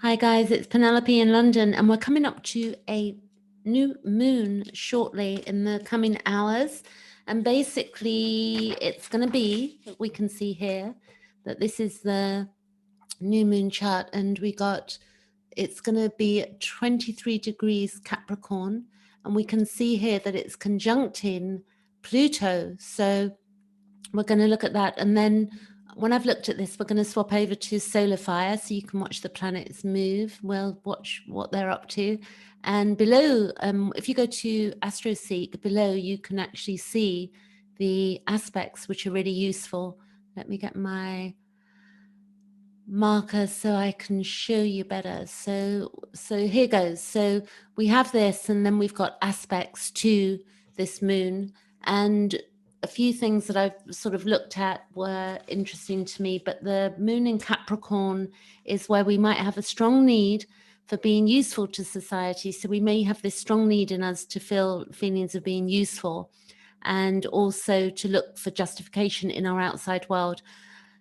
Hi guys, it's Penelope in London, and we're coming up to a new moon shortly in the coming hours. And basically, it's going to be, we can see here, that this is the new moon chart, and it's going to be at 23 degrees Capricorn, and we can see here that it's conjuncting Pluto. So we're going to look at that, and then when I've looked at this, we're going to swap over to solar fire so you can watch the planets move. We'll watch what they're up to. And below, if you go to AstroSeek, below you can actually see the aspects which are really useful. Let me get my marker so I can show you better. So here goes. So we have this, and then we've got aspects to this moon, and a few things that I've sort of looked at were interesting to me. But the moon in Capricorn is where we might have a strong need for being useful to society. So we may have this strong need in us to feel feelings of being useful, and also to look for justification in our outside world.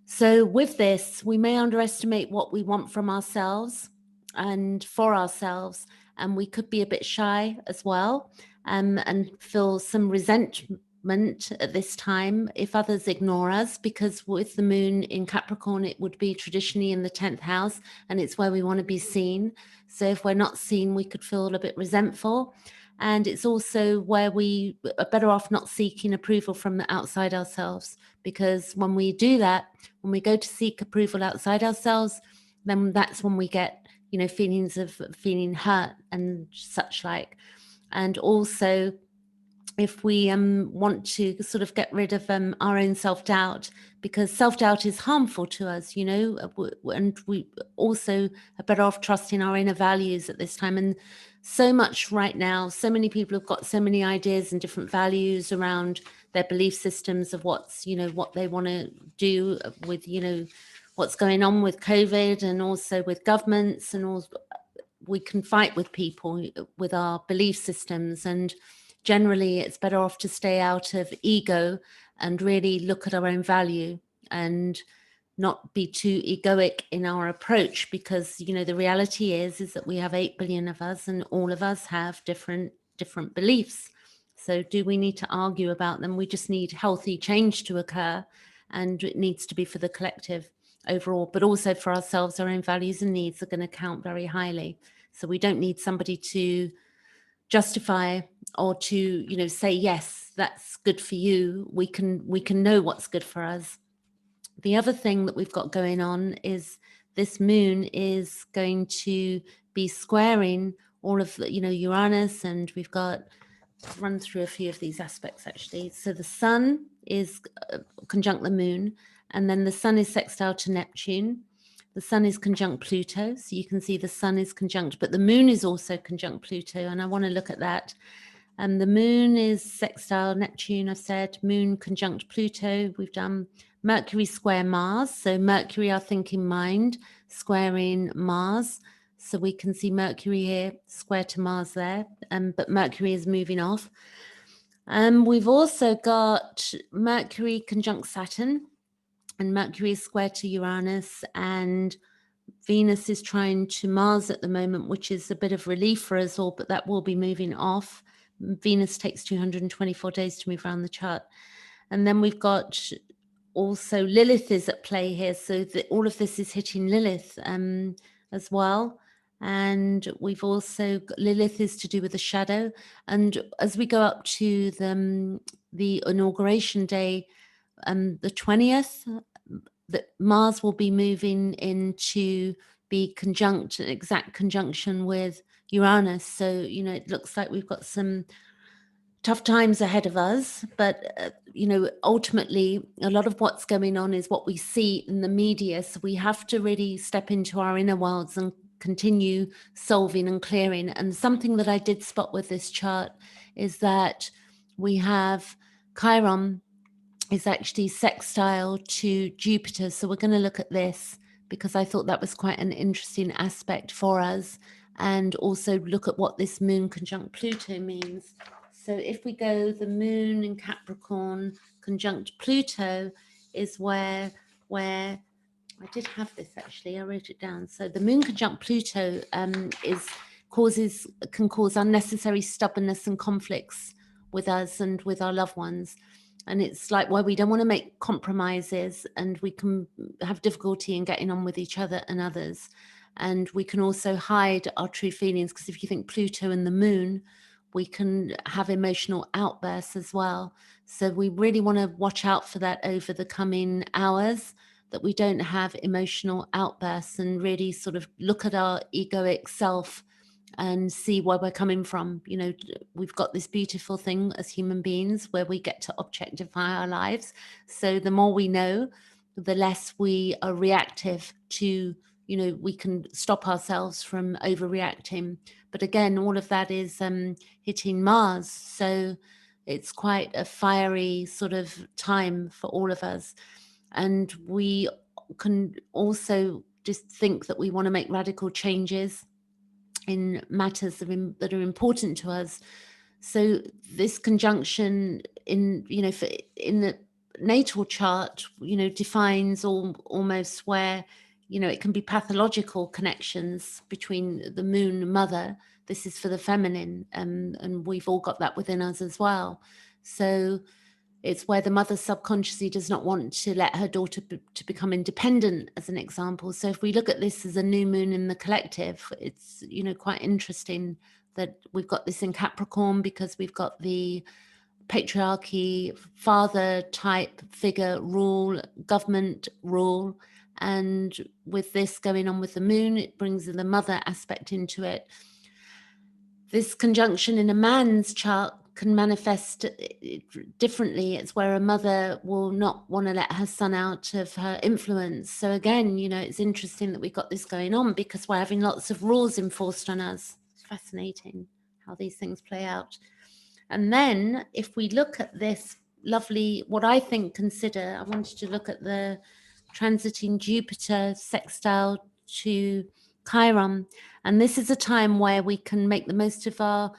So with this, we may underestimate what we want from ourselves and for ourselves, and we could be a bit shy as well, and feel some resentment at this time if others ignore us, because with the moon in Capricorn, it would be traditionally in the 10th house, and it's where we want to be seen. So if we're not seen, we could feel a bit resentful. And it's also where we are better off not seeking approval from the outside ourselves, because when we do that, when we go to seek approval outside ourselves, then that's when we get, feelings of feeling hurt and such like. And also, if we want to sort of get rid of our own self-doubt, because self-doubt is harmful to us, and we also are better off trusting our inner values at this time. And so much right now, so many people have got so many ideas and different values around their belief systems of what they want to do with, what's going on with COVID, and also with governments, and all. We can fight with people with our belief systems, and generally it's better off to stay out of ego and really look at our own value and not be too egoic in our approach, because the reality is that we have 8 billion of us, and all of us have different beliefs. So do we need to argue about them? We just need healthy change to occur, and it needs to be for the collective overall, but also for ourselves. Our own values and needs are going to count very highly. So we don't need somebody to justify or to say, yes, that's good for you. We can know what's good for us. The other thing that we've got going on is this moon is going to be squaring all of the, Uranus, and we've got run through a few of these aspects actually. So the sun is conjunct the moon, and then the sun is sextile to Neptune. The sun is conjunct Pluto, so you can see the sun is conjunct, but the moon is also conjunct Pluto, and I want to look at that. And the moon is sextile Neptune, I've said, moon conjunct Pluto. We've done Mercury square Mars, so Mercury, our thinking mind, squaring Mars. So we can see Mercury here, square to Mars there, but Mercury is moving off. We've also got Mercury conjunct Saturn, and Mercury is square to Uranus, and Venus is trying to Mars at the moment, which is a bit of relief for us all, but that will be moving off. Venus takes 224 days to move around the chart. And then we've got also Lilith is at play here, so all of this is hitting Lilith as well. And we've also got, Lilith is to do with the shadow. And as we go up to the inauguration day, the 20th, that Mars will be moving into be exact conjunction with Uranus. So, it looks like we've got some tough times ahead of us, but ultimately a lot of what's going on is what we see in the media. So we have to really step into our inner worlds and continue solving and clearing. And something that I did spot with this chart is that we have Chiron is actually sextile to Jupiter. So we're going to look at this because I thought that was quite an interesting aspect for us, and also look at what this moon conjunct Pluto means. So if we go, the moon in Capricorn conjunct Pluto is where I did have this actually, I wrote it down. So the moon conjunct Pluto can cause unnecessary stubbornness and conflicts with us and with our loved ones. And it's like why we don't want to make compromises, and we can have difficulty in getting on with each other and others. And we can also hide our true feelings, because if you think Pluto and the moon, we can have emotional outbursts as well. So we really want to watch out for that over the coming hours, that we don't have emotional outbursts, and really sort of look at our egoic self and see where we're coming from. You know, we've got this beautiful thing as human beings where we get to objectify our lives. So the more we know, the less we are reactive to, you know, we can stop ourselves from overreacting. But again, all of that is hitting Mars. So it's quite a fiery sort of time for all of us. And we can also just think that we want to make radical changes in matters that are important to us. So this conjunction in, you know, in the natal chart, you know, defines almost where, you know, it can be pathological connections between the moon mother. This is for the feminine, and we've all got that within us as well. So it's where the mother subconsciously does not want to let her daughter to become independent, as an example. So if we look at this as a new moon in the collective, it's, you know, quite interesting that we've got this in Capricorn, because we've got the patriarchy, father type figure rule, government rule. And with this going on with the moon, it brings the mother aspect into it. This conjunction in a man's chart can manifest differently. It's where a mother will not want to let her son out of her influence. So again, you know, it's interesting that we've got this going on, because we're having lots of rules enforced on us. It's fascinating how these things play out. And then if we look at this lovely, what I think consider, I wanted to look at the transiting Jupiter sextile to Chiron. And this is a time where we can make the most of our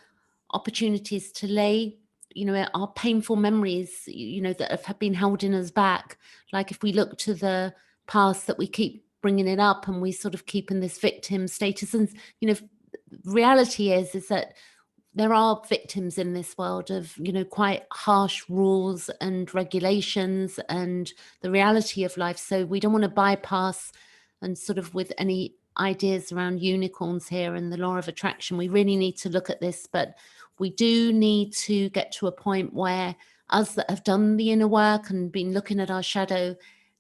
opportunities to lay, you know, our painful memories, you know, that have been holding us back. Like if we look to the past, that we keep bringing it up and we sort of keep in this victim status. And, you know, reality is that there are victims in this world of, you know, quite harsh rules and regulations and the reality of life. So we don't want to bypass, and sort of with any ideas around unicorns here and the law of attraction, we really need to look at this. But we do need to get to a point where us that have done the inner work and been looking at our shadow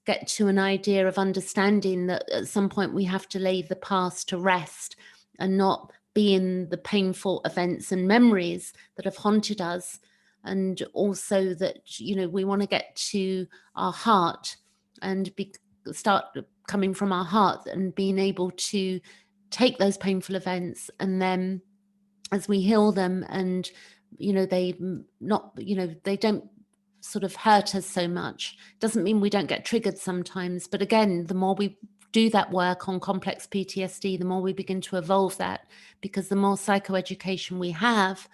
get to an idea of understanding that at some point we have to lay the past to rest and not be in the painful events and memories that have haunted us. And also that, you know, we want to get to our heart and start coming from our heart and being able to take those painful events, and then as we heal them, and, you know, they don't sort of hurt us so much. Doesn't mean we don't get triggered sometimes, but again, the more we do that work on complex PTSD, the more we begin to evolve that, because the more psychoeducation we have,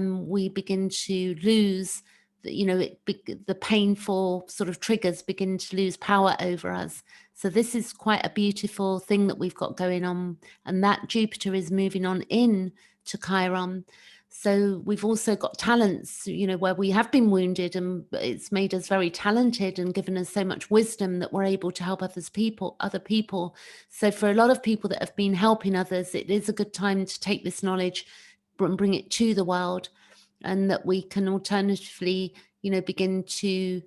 we begin to lose, the painful sort of triggers begin to lose power over us. So this is quite a beautiful thing that we've got going on, and that Jupiter is moving on in to Chiron. So we've also got talents, you know, where we have been wounded, and it's made us very talented and given us so much wisdom that we're able to help other people. So for a lot of people that have been helping others, it is a good time to take this knowledge and bring it to the world, and that we can alternatively, you know, begin to,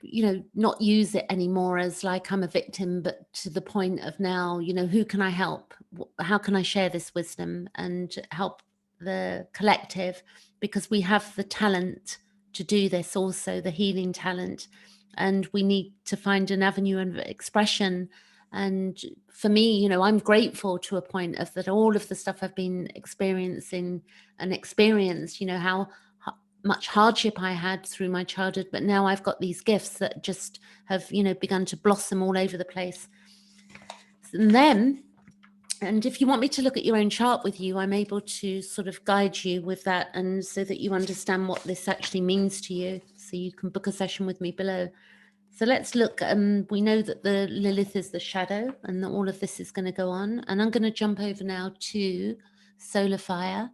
you know, not use it anymore as like I'm a victim, but to the point of now, you know, who can I help? How can I share this wisdom and help the collective? Because we have the talent to do this, also the healing talent, and we need to find an avenue of expression. And for me, you know, I'm grateful to a point of that all of the stuff I've been experiencing and experienced, you know, how much hardship I had through my childhood, but now I've got these gifts that just have, you know, begun to blossom all over the place. And if you want me to look at your own chart with you, I'm able to sort of guide you with that, and so that you understand what this actually means to you. So you can book a session with me below. So let's look, we know that the Lilith is the shadow and that all of this is going to go on. And I'm going to jump over now to solar fire,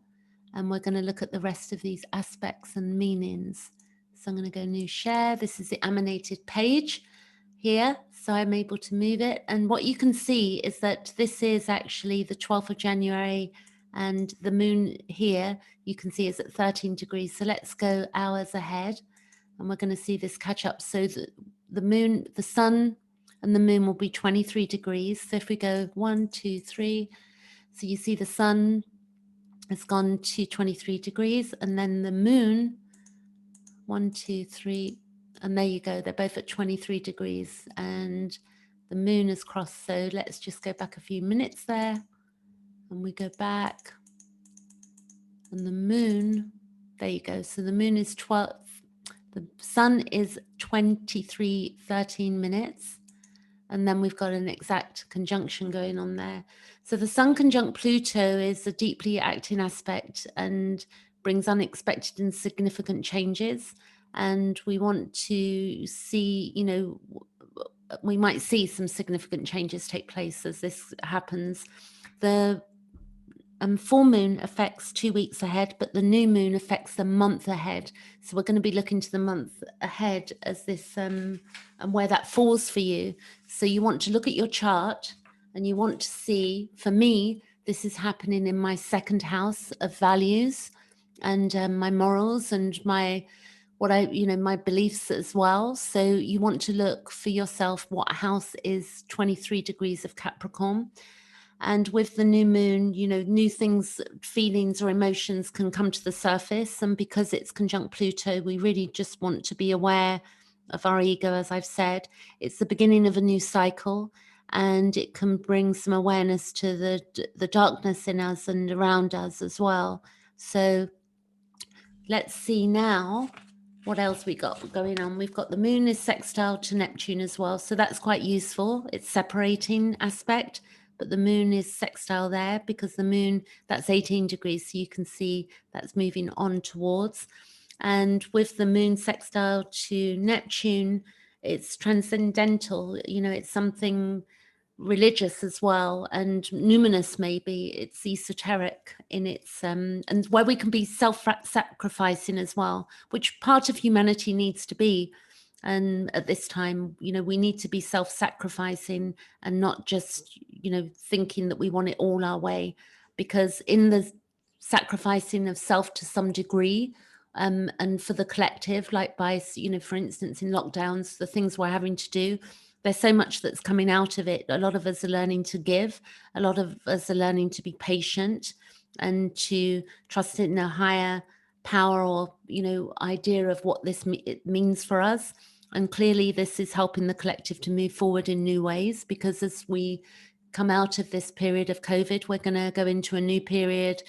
and we're going to look at the rest of these aspects and meanings. So I'm going to go new share. This is the emanated page here. So I'm able to move it. And what you can see is that this is actually the 12th of January, and the moon here, you can see is at 13 degrees. So let's go hours ahead, and we're going to see this catch up. So the moon, the sun and the moon will be 23 degrees. So if we go 1, 2, 3, so you see the sun has gone to 23 degrees, and then the moon, 1, 2, 3, and there you go. They're both at 23 degrees, and the moon has crossed. So let's just go back a few minutes there, and we go back, and the moon, there you go. So the moon is 12. The sun is 23:13, and then we've got an exact conjunction going on there. So the sun conjunct Pluto is a deeply acting aspect and brings unexpected and significant changes. And we want to see, you know, we might see some significant changes take place as this happens. The full moon affects 2 weeks ahead, but the new moon affects the month ahead. So we're going to be looking to the month ahead as this and where that falls for you. So you want to look at your chart and you want to see, for me, this is happening in my second house of values and my morals and my my beliefs as well. So you want to look for yourself what house is 23 degrees of Capricorn. And with the new moon, you know, new things, feelings or emotions can come to the surface. And because it's conjunct Pluto, we really just want to be aware of our ego, as I've said. It's the beginning of a new cycle, and it can bring some awareness to the darkness in us and around us as well. So let's see now what else we got going on. We've got the moon is sextile to Neptune as well. So that's quite useful. It's separating aspect. But the moon is sextile there because the moon, that's 18 degrees. So you can see that's moving on towards. And with the moon sextile to Neptune, it's transcendental. You know, it's something religious as well, and numinous maybe. It's esoteric in its and where we can be self-sacrificing as well, which part of humanity needs to be. And at this time, you know, we need to be self-sacrificing and not just, you know, thinking that we want it all our way, because in the sacrificing of self to some degree, and for the collective, like by, you know, for instance, in lockdowns, the things we're having to do, there's so much that's coming out of it. A lot of us are learning to give. A lot of us are learning to be patient and to trust in a higher power or, you know, idea of what this it means for us. And clearly this is helping the collective to move forward in new ways, because as we come out of this period of COVID, we're going to go into a new period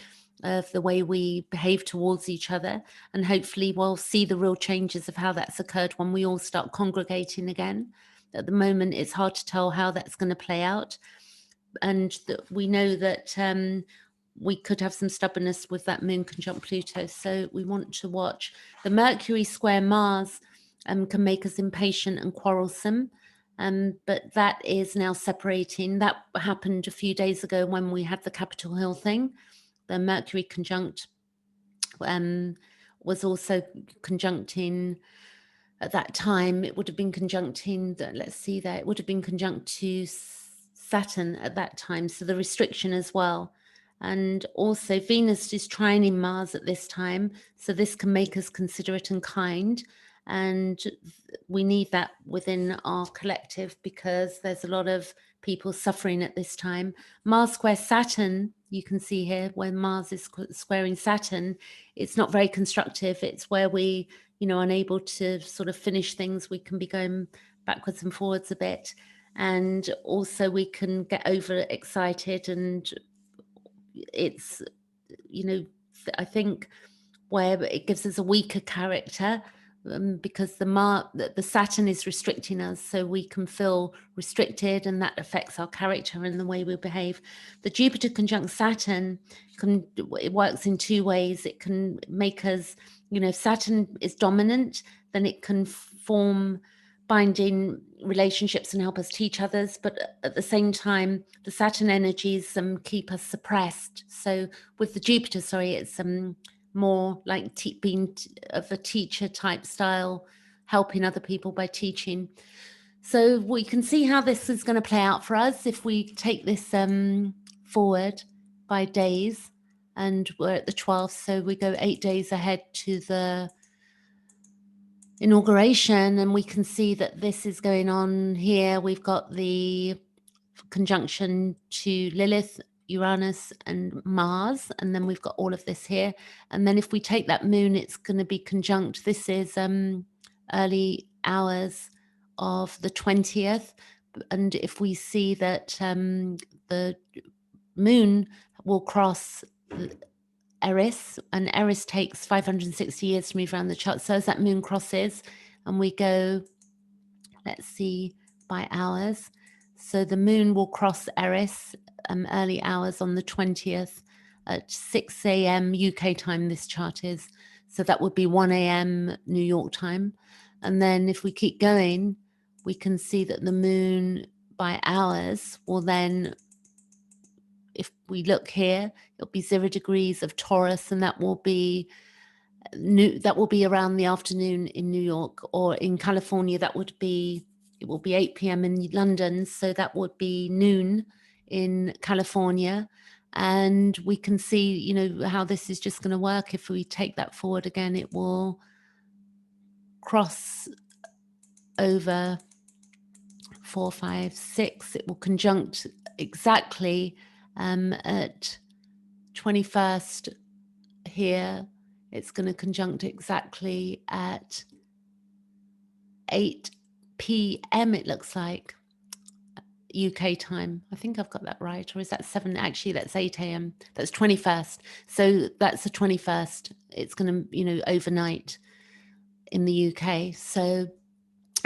of the way we behave towards each other. And hopefully we'll see the real changes of how that's occurred when we all start congregating again. At the moment, it's hard to tell how that's going to play out. And we know that we could have some stubbornness with that moon conjunct Pluto. So we want to watch. The Mercury square Mars can make us impatient and quarrelsome. But that is now separating. That happened a few days ago when we had the Capitol Hill thing. The Mercury conjunct was also conjuncting. At that time, it would have been conjuncting, let's see there, it would have been conjunct to Saturn at that time. So the restriction as well. And also Venus is trining Mars at this time. So this can make us considerate and kind. And we need that within our collective because there's a lot of people suffering at this time. Mars square Saturn, you can see here where Mars is squaring Saturn, it's not very constructive. It's where we, you know, unable to sort of finish things. We can be going backwards and forwards a bit. And also we can get overexcited, and it's, you know, I think where it gives us a weaker character, because the Saturn is restricting us, so we can feel restricted, and that affects our character and the way we behave. The Jupiter conjunct Saturn it works in two ways. It can make us, you know, if Saturn is dominant, then it can form binding relationships and help us teach others, but at the same time, the Saturn energies keep us suppressed. So with the Jupiter, it's more like being of a teacher type style, helping other people by teaching. So we can see how this is going to play out for us if we take this forward by days, and we're at the 12th, so we go 8 days ahead to the inauguration, and we can see that this is going on here. We've got the conjunction to Lilith, Uranus and Mars, and then we've got all of this here. And then if we take that moon, it's going to be conjunct. This is early hours of the 20th, and if we see that the moon will cross Eris, and Eris takes 560 years to move around the chart. So as that moon crosses and we go, let's see, by hours. So the moon will cross Eris early hours on the 20th at 6 a.m. UK time, this chart is. So that would be 1 a.m. New York time. And then if we keep going, we can see that the moon by hours will then, if we look here, it'll be 0 degrees of Taurus, and that will be around the afternoon in New York, or in California it will be 8 p.m. in London, so that would be noon in California. And we can see, how this is just going to work. If we take that forward again, it will cross over 4, 5, 6. It will conjunct exactly at 21st here. It's going to conjunct exactly at 8 p.m. it looks like, UK time. I think I've got that right. Or is that 7? Actually, that's 8 a.m. That's 21st. So that's the 21st. It's going to, overnight in the UK. So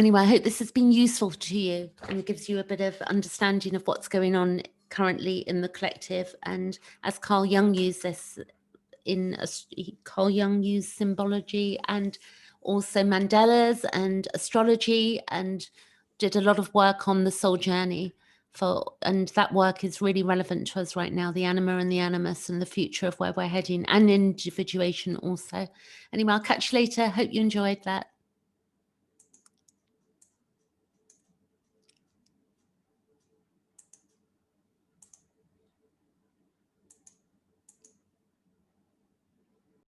anyway, I hope this has been useful to you and gives you a bit of understanding of what's going on currently in the collective. And as Carl Jung used this Carl Jung used symbology and also Mandalas and astrology, and did a lot of work on the soul journey and that work is really relevant to us right now, the anima and the animus and the future of where we're heading, and individuation also. Anyway, I'll catch you later. Hope you enjoyed that.